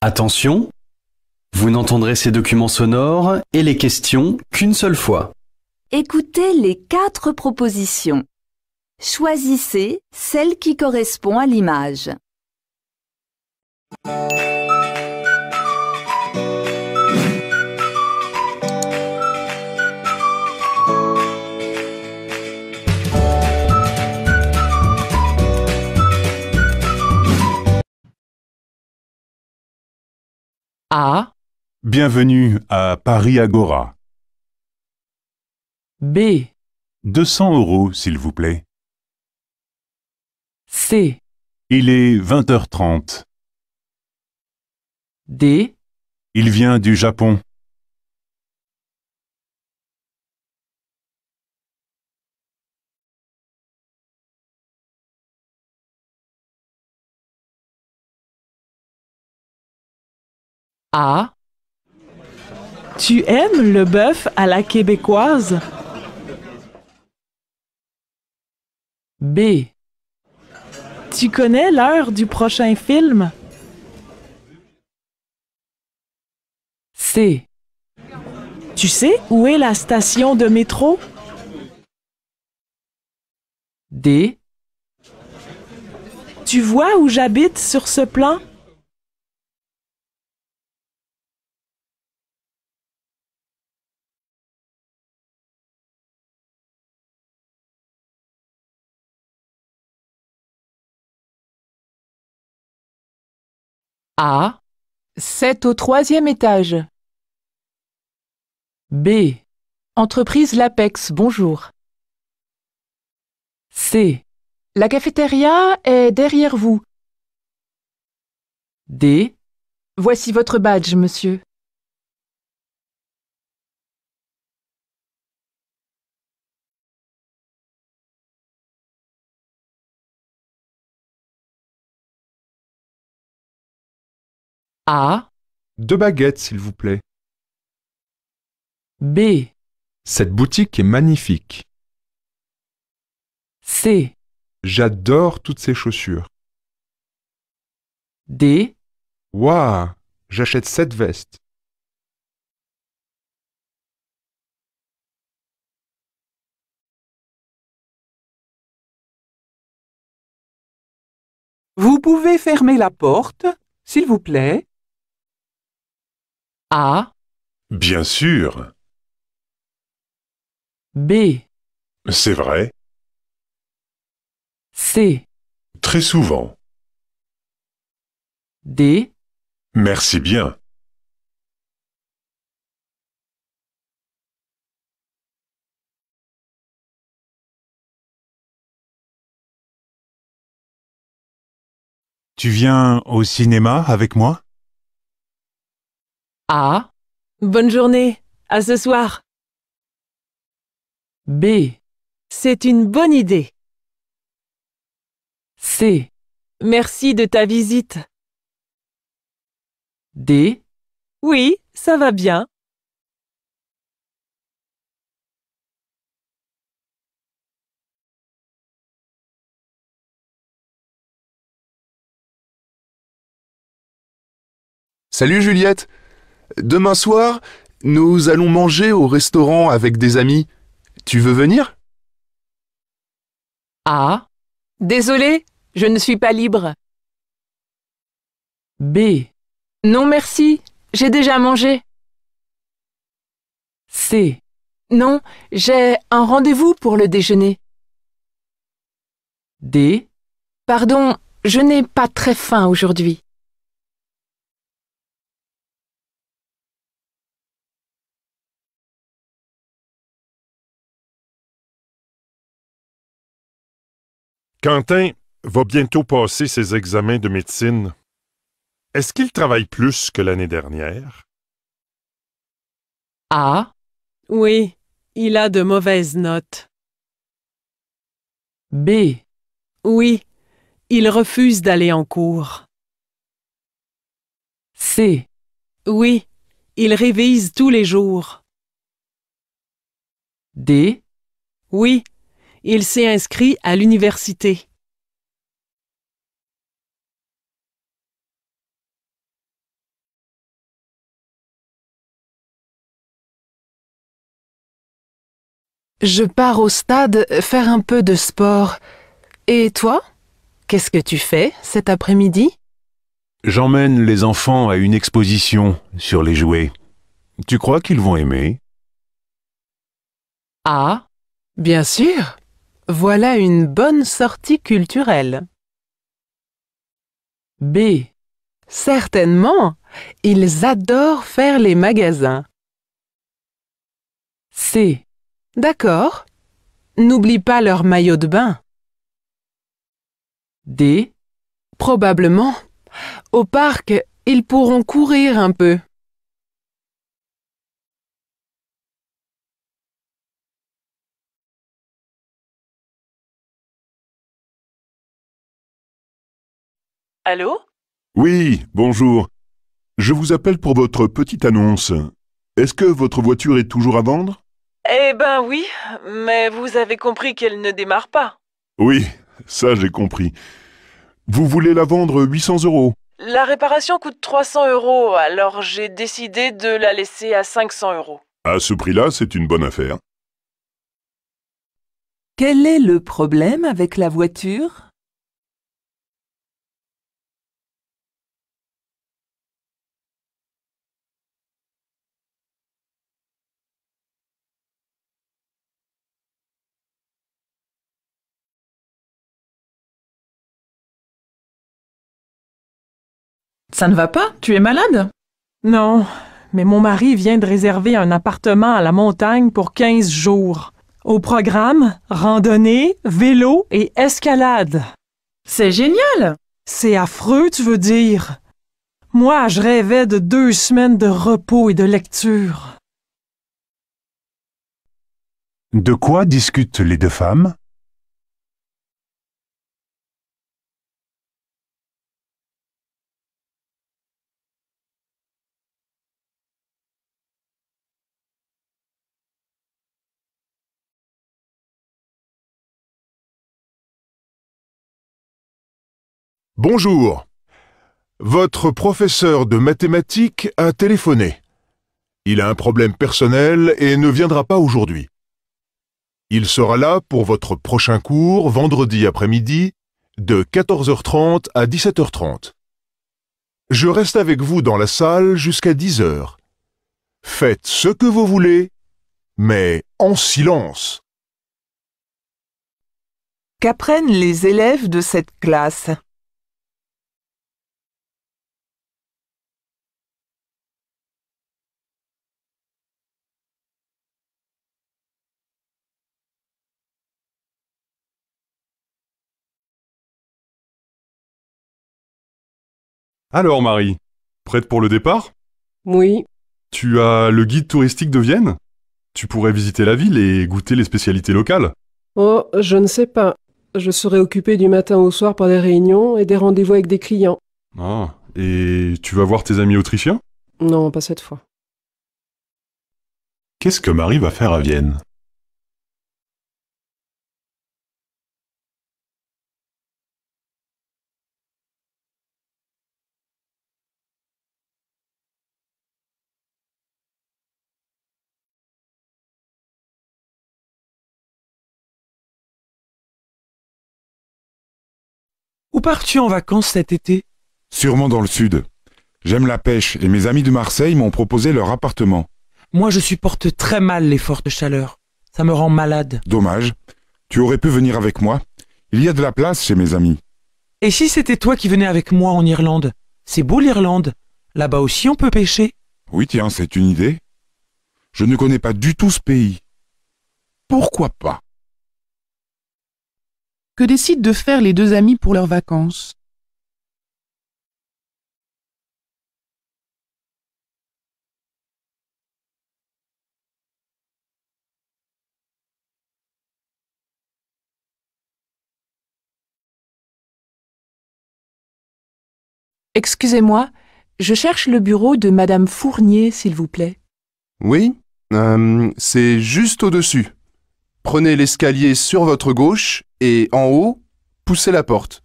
Attention, vous n'entendrez ces documents sonores et les questions qu'une seule fois. Écoutez les 4 propositions. Choisissez celle qui correspond à l'image. A, Bienvenue à Paris Agora. B, 200 €, s'il vous plaît. C, Il est 20h30. D, Il vient du Japon. A. Tu aimes le bœuf à la québécoise? B. Tu connais l'heure du prochain film? C. Tu sais où est la station de métro? D. Tu vois où j'habite sur ce plan? A. C'est au 3e étage. B. Entreprise L'Apex, bonjour. C. La cafétéria est derrière vous. D. Voici votre badge, monsieur. A. 2 baguettes, s'il vous plaît. B. Cette boutique est magnifique. C. J'adore toutes ces chaussures. D. Waouh, j'achète cette veste. Vous pouvez fermer la porte, s'il vous plaît? A. Bien sûr. B. C'est vrai. C. Très souvent. D. Merci bien. Tu viens au cinéma avec moi? A. Bonne journée. À ce soir. B. C'est une bonne idée. C. Merci de ta visite. D. Oui, ça va bien. Salut Juliette. Demain soir, nous allons manger au restaurant avec des amis. Tu veux venir? A. Désolée, je ne suis pas libre. B. Non merci, j'ai déjà mangé. C. Non, j'ai un rendez-vous pour le déjeuner. D. Pardon, je n'ai pas très faim aujourd'hui. Quentin va bientôt passer ses examens de médecine. Est-ce qu'il travaille plus que l'année dernière? A. Oui, il a de mauvaises notes. B. Oui, il refuse d'aller en cours. C. Oui, il révise tous les jours. D. Oui, il s'est inscrit à l'université. Je pars au stade faire un peu de sport. Et toi? Qu'est-ce que tu fais cet après-midi? J'emmène les enfants à une exposition sur les jouets. Tu crois qu'ils vont aimer? Ah, bien sûr. Voilà une bonne sortie culturelle. B. Certainement, ils adorent faire les magasins. C. D'accord. N'oublie pas leur maillot de bain. D. Probablement. Au parc, ils pourront courir un peu. Allô? Oui, bonjour. Je vous appelle pour votre petite annonce. Est-ce que votre voiture est toujours à vendre? Eh ben oui, mais vous avez compris qu'elle ne démarre pas. Oui, ça j'ai compris. Vous voulez la vendre 800 €? La réparation coûte 300 €, alors j'ai décidé de la laisser à 500 €. À ce prix-là, c'est une bonne affaire. Quel est le problème avec la voiture? Ça ne va pas? Tu es malade? Non, mais mon mari vient de réserver un appartement à la montagne pour 15 jours. Au programme, randonnée, vélo et escalade. C'est génial! C'est affreux, tu veux dire? Moi, je rêvais de 2 semaines de repos et de lecture. De quoi discutent les deux femmes? Bonjour. Votre professeur de mathématiques a téléphoné. Il a un problème personnel et ne viendra pas aujourd'hui. Il sera là pour votre prochain cours vendredi après-midi de 14h30 à 17h30. Je reste avec vous dans la salle jusqu'à 10h. Faites ce que vous voulez, mais en silence. Qu'apprennent les élèves de cette classe? Alors Marie, prête pour le départ? Oui. Tu as le guide touristique de Vienne? Tu pourrais visiter la ville et goûter les spécialités locales. Oh, je ne sais pas. Je serai occupé du matin au soir par des réunions et des rendez-vous avec des clients. Ah, et tu vas voir tes amis autrichiens? Non, pas cette fois. Qu'est-ce que Marie va faire à Vienne? Où pars-tu en vacances cet été? Sûrement dans le sud. J'aime la pêche et mes amis de Marseille m'ont proposé leur appartement. Moi, je supporte très mal les fortes chaleurs. Ça me rend malade. Dommage. Tu aurais pu venir avec moi. Il y a de la place chez mes amis. Et si c'était toi qui venais avec moi en Irlande? C'est beau l'Irlande. Là-bas aussi on peut pêcher. Oui, tiens, c'est une idée. Je ne connais pas du tout ce pays. Pourquoi pas? Que décident de faire les deux amis pour leurs vacances? Excusez-moi, je cherche le bureau de Madame Fournier, s'il vous plaît. Oui, c'est juste au-dessus. Prenez l'escalier sur votre gauche et en haut, poussez la porte.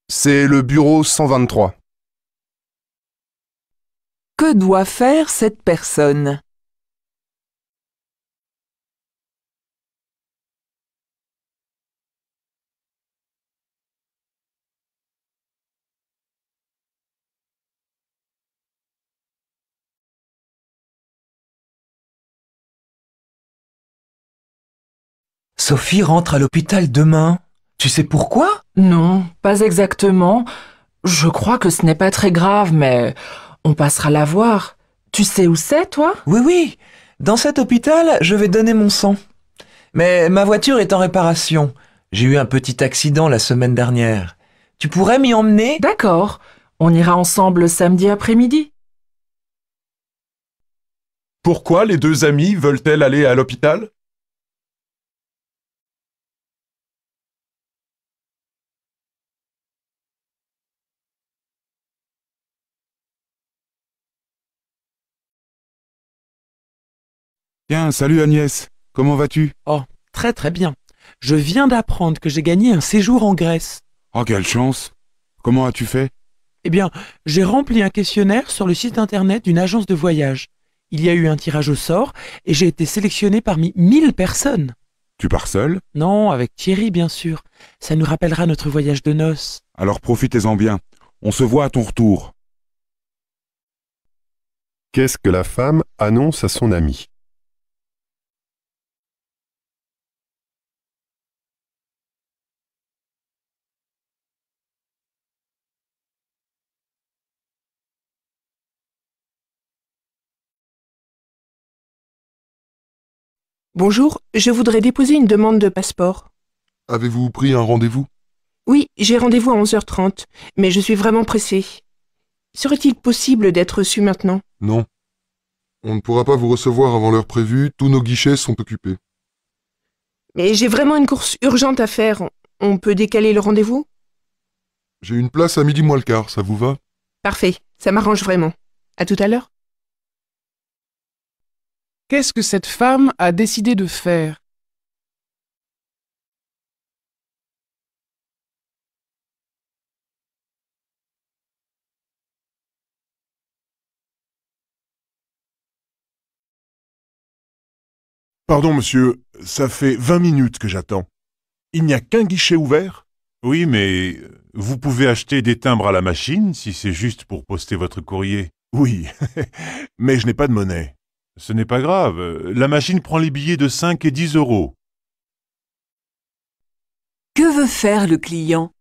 C'est le bureau 123. Que doit faire cette personne? Sophie rentre à l'hôpital demain. Tu sais pourquoi? Non, pas exactement. Je crois que ce n'est pas très grave, mais on passera la voir. Tu sais où c'est, toi? Oui, oui. Dans cet hôpital, je vais donner mon sang. Mais ma voiture est en réparation. J'ai eu un petit accident la semaine dernière. Tu pourrais m'y emmener? D'accord. On ira ensemble samedi après-midi. Pourquoi les deux amies veulent-elles aller à l'hôpital? Tiens, salut Agnès. Comment vas-tu? Oh, très très bien. Je viens d'apprendre que j'ai gagné un séjour en Grèce. Oh, quelle chance. Comment as-tu fait? Eh bien, j'ai rempli un questionnaire sur le site internet d'une agence de voyage. Il y a eu un tirage au sort et j'ai été sélectionné parmi 1000 personnes. Tu pars seul? Non, avec Thierry, bien sûr. Ça nous rappellera notre voyage de noces. Alors profitez-en bien. On se voit à ton retour. Qu'est-ce que la femme annonce à son ami? Bonjour, je voudrais déposer une demande de passeport. Avez-vous pris un rendez-vous? Oui, j'ai rendez-vous à 11h30, mais je suis vraiment pressée. Serait-il possible d'être reçu maintenant? Non. On ne pourra pas vous recevoir avant l'heure prévue, tous nos guichets sont occupés. Mais j'ai vraiment une course urgente à faire. On peut décaler le rendez-vous? J'ai une place à midi moins le quart, ça vous va? Parfait, ça m'arrange vraiment. À tout à l'heure. Qu'est-ce que cette femme a décidé de faire? Pardon, monsieur, ça fait 20 minutes que j'attends. Il n'y a qu'un guichet ouvert? Oui, mais vous pouvez acheter des timbres à la machine si c'est juste pour poster votre courrier. Oui, mais je n'ai pas de monnaie. Ce n'est pas grave, la machine prend les billets de 5 et 10 euros. Que veut faire le client?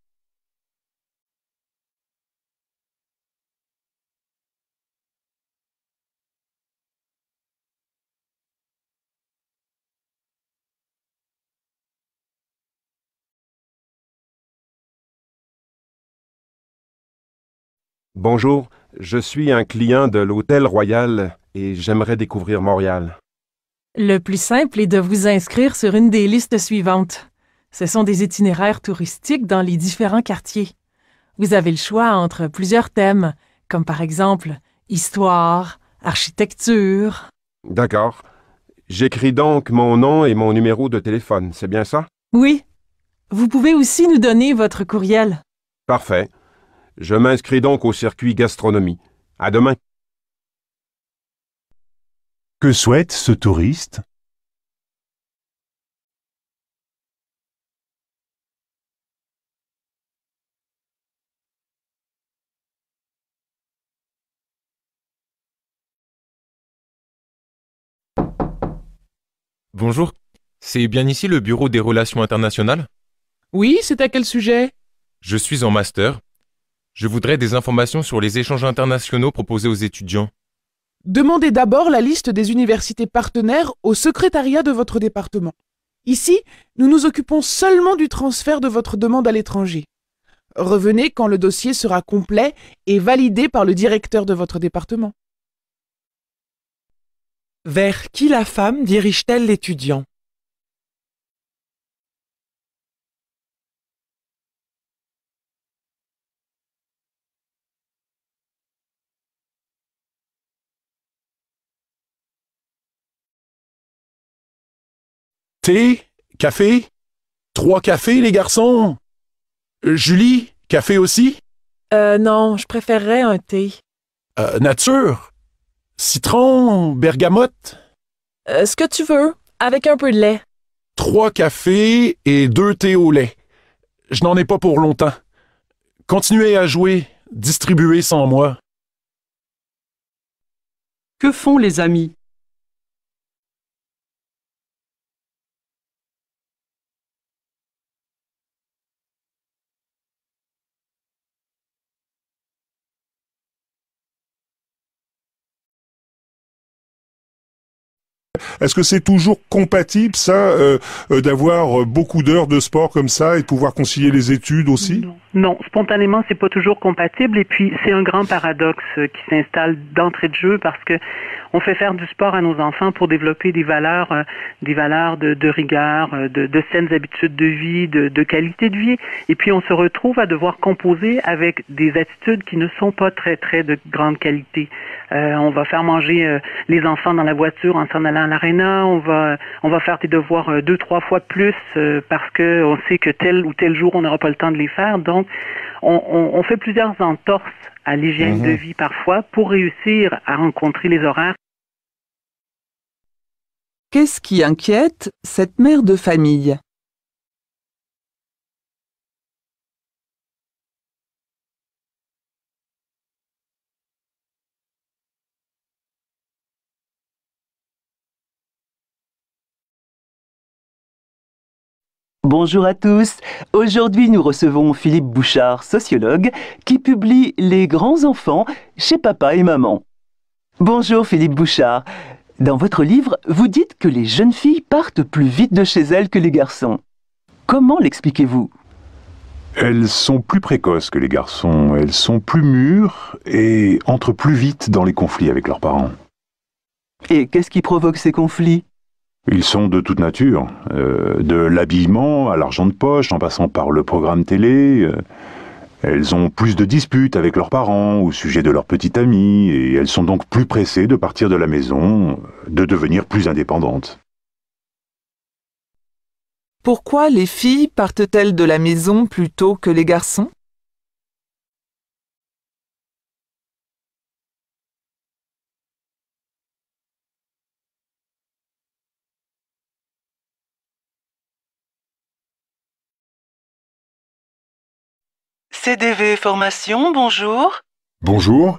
Bonjour, je suis un client de l'Hôtel Royal et j'aimerais découvrir Montréal. Le plus simple est de vous inscrire sur une des listes suivantes. Ce sont des itinéraires touristiques dans les différents quartiers. Vous avez le choix entre plusieurs thèmes, comme par exemple histoire, architecture. D'accord. J'écris donc mon nom et mon numéro de téléphone, c'est bien ça? Oui. Vous pouvez aussi nous donner votre courriel. Parfait. Je m'inscris donc au circuit gastronomie. À demain. Que souhaite ce touriste? Bonjour, c'est bien ici le bureau des relations internationales? Oui, c'est à quel sujet? Je suis en master. Je voudrais des informations sur les échanges internationaux proposés aux étudiants. Demandez d'abord la liste des universités partenaires au secrétariat de votre département. Ici, nous nous occupons seulement du transfert de votre demande à l'étranger. Revenez quand le dossier sera complet et validé par le directeur de votre département. Vers qui la femme dirige-t-elle l'étudiant? Thé? Café? 3 cafés, les garçons? Julie, café aussi? Non, je préférerais un thé. Nature? Citron? Bergamote? Ce que tu veux, avec un peu de lait. 3 cafés et 2 thés au lait. Je n'en ai pas pour longtemps. Continuez à jouer, distribuez sans moi. Que font les amis? Est-ce que c'est toujours compatible, ça, d'avoir beaucoup d'heures de sport comme ça et de pouvoir concilier les études aussi? Non, spontanément, c'est pas toujours compatible. Et puis, c'est un grand paradoxe qui s'installe d'entrée de jeu parce que on fait faire du sport à nos enfants pour développer des valeurs de rigueur, de saines habitudes de vie, de qualité de vie. Et puis, on se retrouve à devoir composer avec des attitudes qui ne sont pas très, très de grande qualité. On va faire manger les enfants dans la voiture en s'en allant à l'aréna. On va faire des devoirs 2-3 fois plus parce que on sait que tel ou tel jour on n'aura pas le temps de les faire. Donc, on fait plusieurs entorses à l'hygiène de vie parfois pour réussir à rencontrer les horaires. Qu'est-ce qui inquiète cette mère de famille? Bonjour à tous. Aujourd'hui, nous recevons Philippe Bouchard, sociologue, qui publie Les grands enfants chez Papa et Maman. Bonjour Philippe Bouchard. Dans votre livre, vous dites que les jeunes filles partent plus vite de chez elles que les garçons. Comment l'expliquez-vous? Elles sont plus précoces que les garçons, elles sont plus mûres et entrent plus vite dans les conflits avec leurs parents. Et qu'est-ce qui provoque ces conflits? Ils sont de toute nature, de l'habillement à l'argent de poche, en passant par le programme télé. Elles ont plus de disputes avec leurs parents au sujet de leurs petits amis, et elles sont donc plus pressées de partir de la maison, de devenir plus indépendantes. Pourquoi les filles partent-elles de la maison plutôt que les garçons? CDV Formation, bonjour. Bonjour.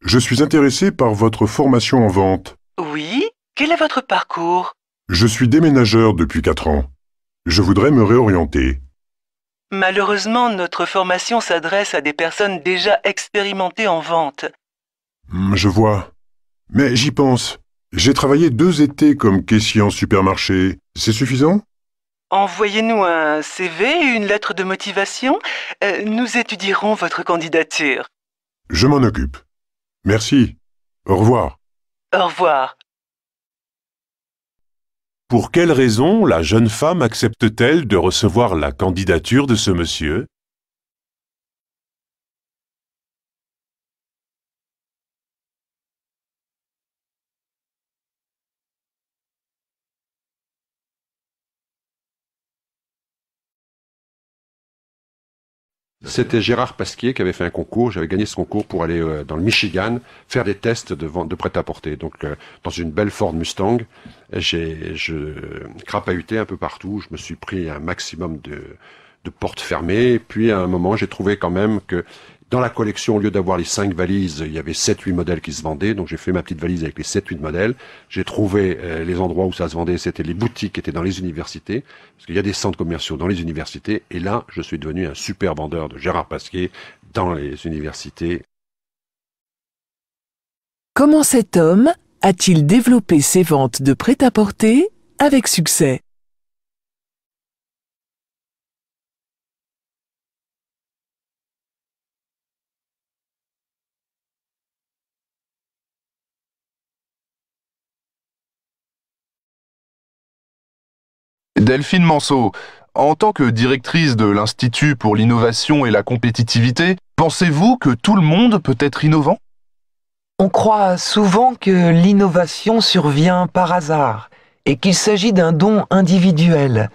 Je suis intéressé par votre formation en vente. Oui, quel est votre parcours? Je suis déménageur depuis 4 ans. Je voudrais me réorienter. Malheureusement, notre formation s'adresse à des personnes déjà expérimentées en vente. Je vois. Mais j'y pense. J'ai travaillé 2 étés comme caissier en supermarché. C'est suffisant? Envoyez-nous un CV et une lettre de motivation. Nous étudierons votre candidature. Je m'en occupe. Merci. Au revoir. Au revoir. Pour quelle raison la jeune femme accepte-t-elle de recevoir la candidature de ce monsieur? C'était Gérard Pasquier qui avait fait un concours. J'avais gagné ce concours pour aller dans le Michigan faire des tests de vente de prêt-à-porter. Donc, dans une belle Ford Mustang, je crapahutais un peu partout. Je me suis pris un maximum de portes fermées. Et puis, à un moment, j'ai trouvé quand même que dans la collection, au lieu d'avoir les 5 valises, il y avait 7-8 modèles qui se vendaient. Donc, j'ai fait ma petite valise avec les 7-8 modèles. J'ai trouvé les endroits où ça se vendait. C'était les boutiques qui étaient dans les universités. Parce qu'il y a des centres commerciaux dans les universités. Et là, je suis devenu un super vendeur de Gérard Pasquier dans les universités. Comment cet homme a-t-il développé ses ventes de prêt-à-porter avec succès? Delphine Manceau, en tant que directrice de l'Institut pour l'innovation et la compétitivité, pensez-vous que tout le monde peut être innovant? On croit souvent que l'innovation survient par hasard et qu'il s'agit d'un don individuel.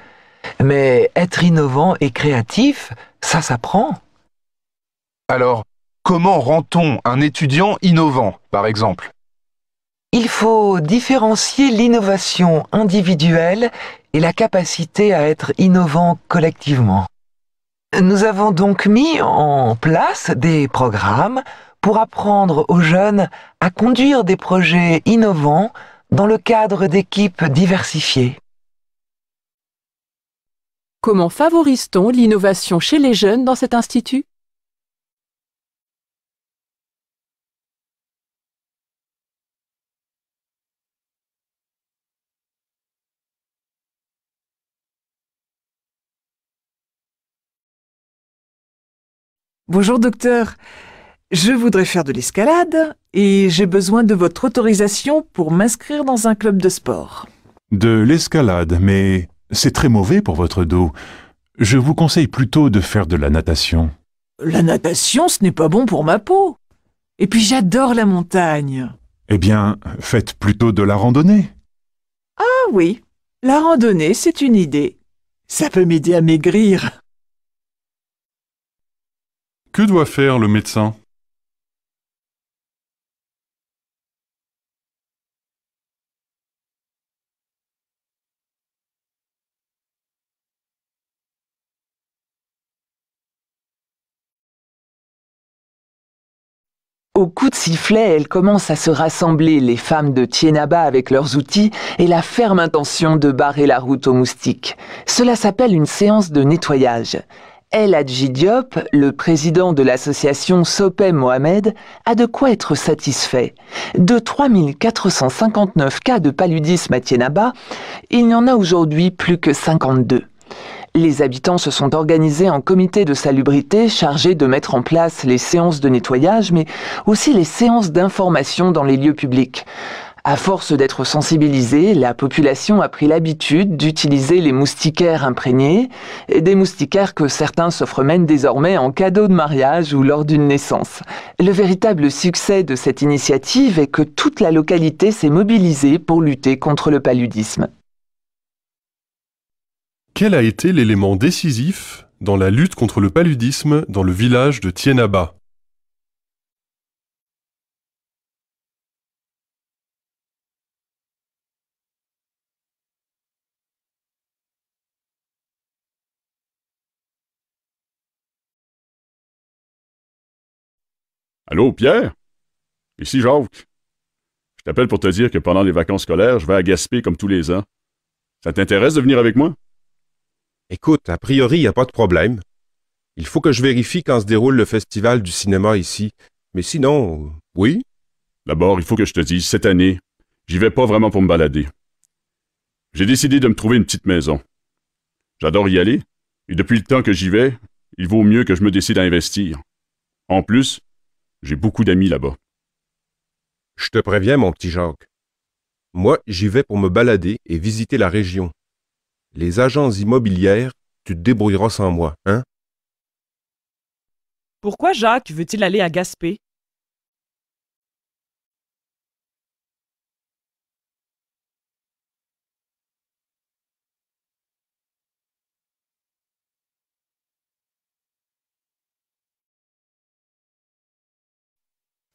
Mais être innovant et créatif, ça s'apprend. Alors, comment rend-on un étudiant innovant, par exemple? Il faut différencier l'innovation individuelle et la capacité à être innovant collectivement. Nous avons donc mis en place des programmes pour apprendre aux jeunes à conduire des projets innovants dans le cadre d'équipes diversifiées. Comment favorise-t-on l'innovation chez les jeunes dans cet institut? Bonjour docteur. Je voudrais faire de l'escalade et j'ai besoin de votre autorisation pour m'inscrire dans un club de sport. De l'escalade, mais c'est très mauvais pour votre dos. Je vous conseille plutôt de faire de la natation. La natation, ce n'est pas bon pour ma peau. Et puis j'adore la montagne. Eh bien, faites plutôt de la randonnée. Ah oui, la randonnée, c'est une idée. Ça peut m'aider à maigrir. Que doit faire le médecin? Au coup de sifflet, elles commencent à se rassembler, les femmes de Thiénaba avec leurs outils et la ferme intention de barrer la route aux moustiques. Cela s'appelle une séance de nettoyage. El Hadji Diop, le président de l'association Sopé Mohamed, a de quoi être satisfait. De 3459 cas de paludisme à Thiénaba, il n'y en a aujourd'hui plus que 52. Les habitants se sont organisés en comité de salubrité chargés de mettre en place les séances de nettoyage, mais aussi les séances d'information dans les lieux publics. À force d'être sensibilisée, la population a pris l'habitude d'utiliser les moustiquaires imprégnés, des moustiquaires que certains s'offrent même désormais en cadeau de mariage ou lors d'une naissance. Le véritable succès de cette initiative est que toute la localité s'est mobilisée pour lutter contre le paludisme. Quel a été l'élément décisif dans la lutte contre le paludisme dans le village de Thiénaba? Allô, Pierre? Ici Jacques. Je t'appelle pour te dire que pendant les vacances scolaires, je vais à Gaspé comme tous les ans. Ça t'intéresse de venir avec moi? Écoute, a priori, il n'y a pas de problème. Il faut que je vérifie quand se déroule le festival du cinéma ici. Mais sinon, oui. D'abord, il faut que je te dise, cette année, j'y vais pas vraiment pour me balader. J'ai décidé de me trouver une petite maison. J'adore y aller, et depuis le temps que j'y vais, il vaut mieux que je me décide à investir. En plus, j'ai beaucoup d'amis là-bas. Je te préviens, mon petit Jacques. Moi, j'y vais pour me balader et visiter la région. Les agences immobilières, tu te débrouilleras sans moi, hein? Pourquoi Jacques veut-il aller à Gaspé?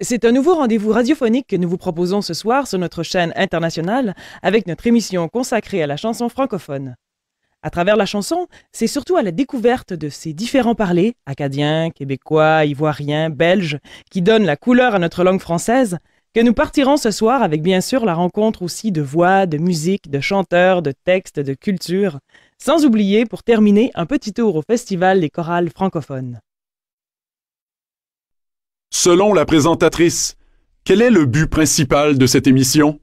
C'est un nouveau rendez-vous radiophonique que nous vous proposons ce soir sur notre chaîne internationale avec notre émission consacrée à la chanson francophone. À travers la chanson, c'est surtout à la découverte de ces différents parlers, acadiens, québécois, ivoiriens, belges, qui donnent la couleur à notre langue française, que nous partirons ce soir avec bien sûr la rencontre aussi de voix, de musique, de chanteurs, de textes, de culture, sans oublier, pour terminer, un petit tour au Festival des chorales francophones. Selon la présentatrice, quel est le but principal de cette émission?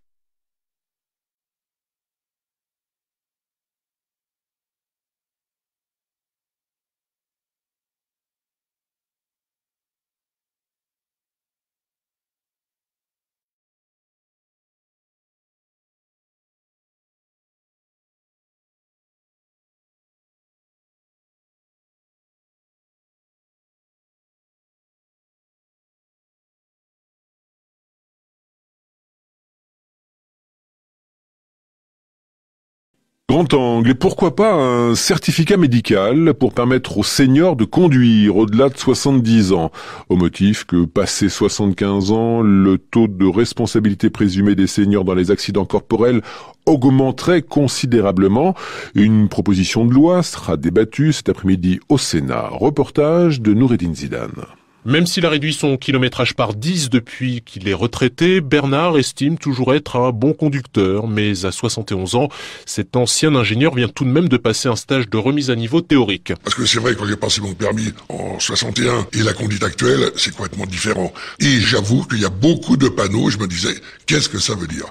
Grand angle, et pourquoi pas un certificat médical pour permettre aux seniors de conduire au-delà de 70 ans, au motif que, passé 75 ans, le taux de responsabilité présumée des seniors dans les accidents corporels augmenterait considérablement. Une proposition de loi sera débattue cet après-midi au Sénat. Reportage de Noureddine Zidane. Même s'il a réduit son kilométrage par 10 depuis qu'il est retraité, Bernard estime toujours être un bon conducteur. Mais à 71 ans, cet ancien ingénieur vient tout de même de passer un stage de remise à niveau théorique. Parce que c'est vrai que quand j'ai passé mon permis en 61 et la conduite actuelle, c'est complètement différent. Et j'avoue qu'il y a beaucoup de panneaux, je me disais, qu'est-ce que ça veut dire?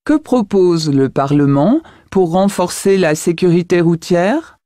Que propose le Parlement pour renforcer la sécurité routière ?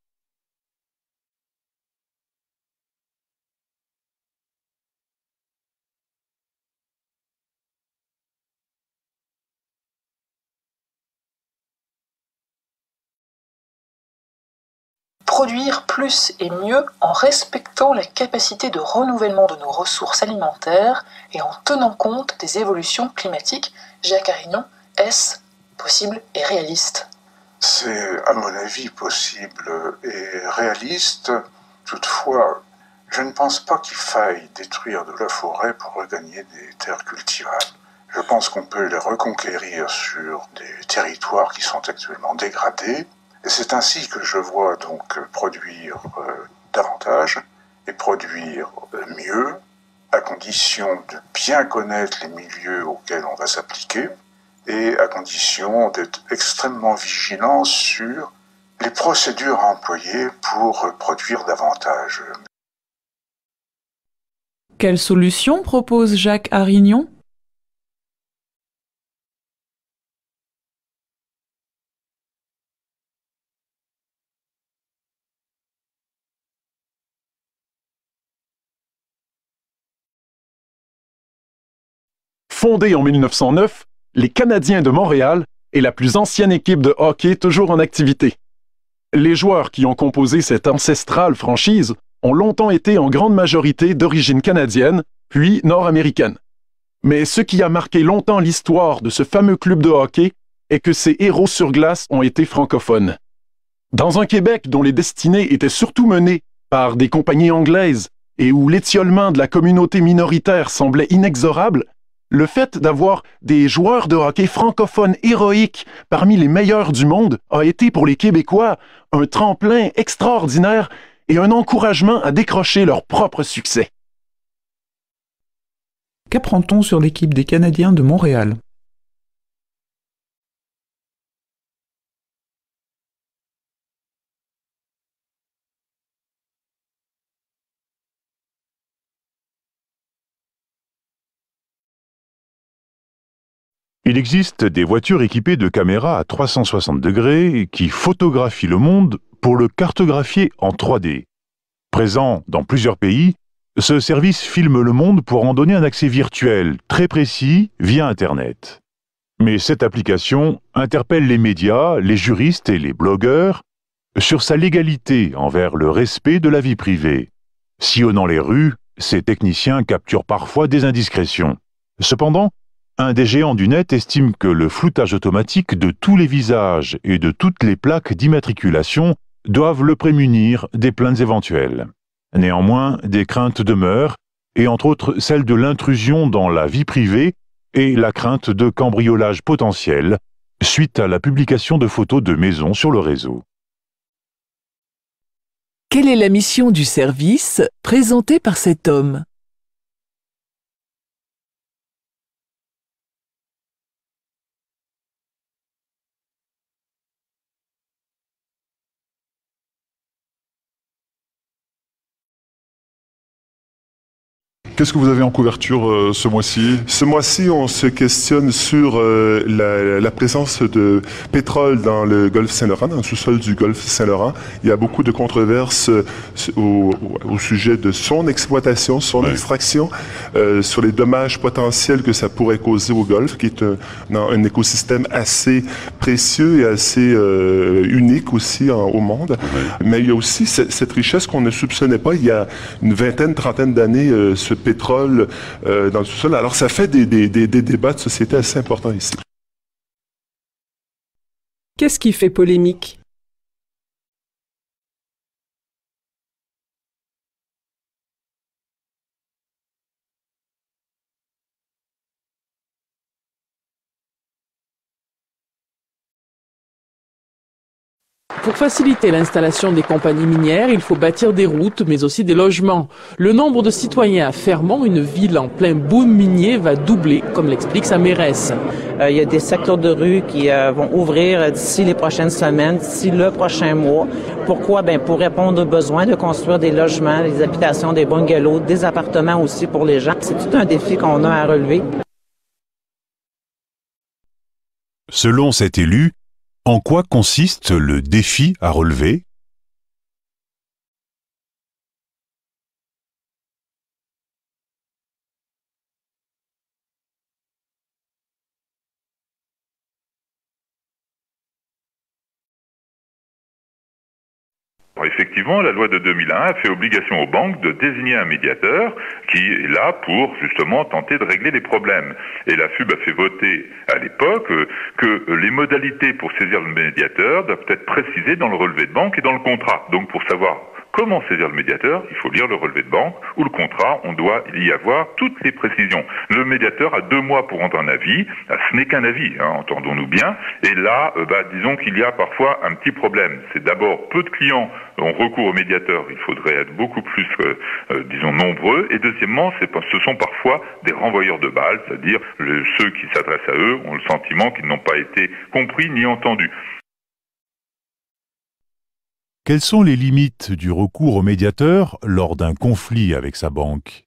produire plus et mieux en respectant la capacité de renouvellement de nos ressources alimentaires et en tenant compte des évolutions climatiques. Jacques Arignon, est-ce possible et réaliste? C'est, à mon avis, possible et réaliste. Toutefois, je ne pense pas qu'il faille détruire de la forêt pour regagner des terres cultivables. Je pense qu'on peut les reconquérir sur des territoires qui sont actuellement dégradés. Et c'est ainsi que je vois donc produire davantage et produire mieux, à condition de bien connaître les milieux auxquels on va s'appliquer et à condition d'être extrêmement vigilant sur les procédures à employer pour produire davantage. Quelle solution propose Jacques Arignon? Fondée en 1909, les Canadiens de Montréal est la plus ancienne équipe de hockey toujours en activité. Les joueurs qui ont composé cette ancestrale franchise ont longtemps été en grande majorité d'origine canadienne, puis nord-américaine. Mais ce qui a marqué longtemps l'histoire de ce fameux club de hockey est que ses héros sur glace ont été francophones. Dans un Québec dont les destinées étaient surtout menées par des compagnies anglaises et où l'étiolement de la communauté minoritaire semblait inexorable, le fait d'avoir des joueurs de hockey francophones héroïques parmi les meilleurs du monde a été pour les Québécois un tremplin extraordinaire et un encouragement à décrocher leur propre succès. Qu'apprend-on sur l'équipe des Canadiens de Montréal? Il existe des voitures équipées de caméras à 360 degrés qui photographient le monde pour le cartographier en 3D. Présent dans plusieurs pays, ce service filme le monde pour en donner un accès virtuel très précis via Internet. Mais cette application interpelle les médias, les juristes et les blogueurs sur sa légalité envers le respect de la vie privée. Sillonnant les rues, ces techniciens capturent parfois des indiscrétions. Cependant, un des géants du net estime que le floutage automatique de tous les visages et de toutes les plaques d'immatriculation doivent le prémunir des plaintes éventuelles. Néanmoins, des craintes demeurent, et entre autres celle de l'intrusion dans la vie privée et la crainte de cambriolage potentiel suite à la publication de photos de maisons sur le réseau. Quelle est la mission du service présentée par cet homme? Qu'est-ce que vous avez en couverture ce mois-ci? Ce mois-ci, on se questionne sur la présence de pétrole dans le golfe Saint-Laurent, dans le sous-sol du golfe Saint-Laurent. Il y a beaucoup de controverses au sujet de son exploitation, son extraction, sur les dommages potentiels que ça pourrait causer au golfe, qui est un écosystème assez précieux et assez unique aussi au monde. Mais il y a aussi cette richesse qu'on ne soupçonnait pas il y a une vingtaine, trentaine d'années, ce pétrole dans le sous-sol. Alors, ça fait des débats de société assez importants ici. Qu'est-ce qui fait polémique? Pour faciliter l'installation des compagnies minières, il faut bâtir des routes, mais aussi des logements. Le nombre de citoyens à Fermont, une ville en plein boom minier, va doubler, comme l'explique sa mairesse. Il y a des secteurs de rue qui vont ouvrir d'ici les prochaines semaines, d'ici le prochain mois. Pourquoi? Pour répondre aux besoins de construire des logements, des habitations, des bungalows, des appartements aussi pour les gens. C'est tout un défi qu'on a à relever. Selon cet élu, en quoi consiste le défi à relever? Alors, effectivement, la loi de 2001 a fait obligation aux banques de désigner un médiateur qui est là pour justement tenter de régler les problèmes. Et la FUB a fait voter à l'époque que les modalités pour saisir le médiateur doivent être précisées dans le relevé de banque et dans le contrat. Donc pour savoir comment saisir le médiateur, il faut lire le relevé de banque ou le contrat, on doit y avoir toutes les précisions. Le médiateur a 2 mois pour rendre un avis, ce n'est qu'un avis, entendons-nous bien, et là, disons qu'il y a parfois un petit problème. C'est d'abord peu de clients ont recours au médiateur, il faudrait être beaucoup plus, disons, nombreux, et deuxièmement, ce sont parfois des renvoyeurs de balles, c'est-à-dire ceux qui s'adressent à eux ont le sentiment qu'ils n'ont pas été compris ni entendus. Quelles sont les limites du recours au médiateur lors d'un conflit avec sa banque ?